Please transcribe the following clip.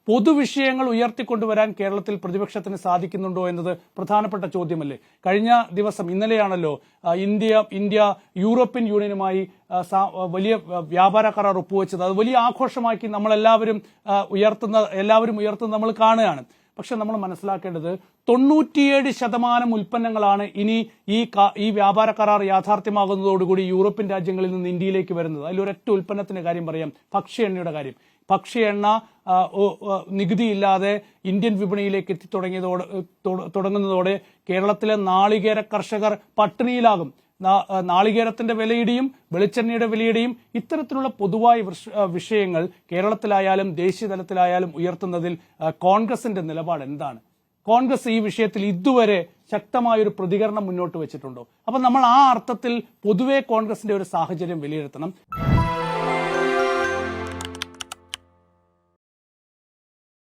പൊതുവിഷയങ്ങൾ ഉയർത്തിക്കൊണ്ടുവരാൻ കേരളത്തിൽ പ്രതിപക്ഷത്തിന് സാധിക്കുന്നുണ്ടോ എന്നത് പ്രധാനപ്പെട്ട ചോദ്യമല്ലേ. കഴിഞ്ഞ ദിവസം ഇന്നലെയാണല്ലോ ഇന്ത്യ യൂറോപ്യൻ യൂണിയനുമായി വലിയ വ്യാപാര കരാർ ഒപ്പുവെച്ചത്. അത് വലിയ ആഘോഷമാക്കി എല്ലാവരും ഉയർത്തുന്ന നമ്മൾ കാണുകയാണ്. പക്ഷെ നമ്മൾ മനസ്സിലാക്കേണ്ടത് 97% ഉൽപ്പന്നങ്ങളാണ് ഇനി ഈ വ്യാപാര കരാർ യാഥാർത്ഥ്യമാകുന്നതോടുകൂടി യൂറോപ്യൻ രാജ്യങ്ങളിൽ നിന്ന് ഇന്ത്യയിലേക്ക് വരുന്നത്. അതിലൊരൊറ്റ ഉൽപ്പന്നത്തിന്റെ കാര്യം പറയാം, ഭക്ഷ്യ എണ്ണയുടെ കാര്യം. ഭക്ഷ്യ എണ്ണ നികുതിയില്ലാതെ ഇന്ത്യൻ വിപണിയിലേക്ക് തുടങ്ങുന്നതോടെ കേരളത്തിലെ നാളികേര കർഷകർ പട്ടിണിയിലാകും. നാളികേരത്തിന്റെ വിലയിടിയും വെളിച്ചെണ്ണയുടെ വിലയിടിയും ഇത്തരത്തിലുള്ള പൊതുവായ വിഷയങ്ങൾ കേരളത്തിലായാലും ദേശീയ തലത്തിലായാലും ഉയർത്തുന്നതിൽ കോൺഗ്രസിന്റെ നിലപാട് എന്താണ്? കോൺഗ്രസ് ഈ വിഷയത്തിൽ ഇതുവരെ ശക്തമായൊരു പ്രതികരണം മുന്നോട്ട് വെച്ചിട്ടുണ്ടോ? അപ്പൊ നമ്മൾ ആ അർത്ഥത്തിൽ പൊതുവെ കോൺഗ്രസിന്റെ ഒരു സാഹചര്യം വിലയിരുത്തണം.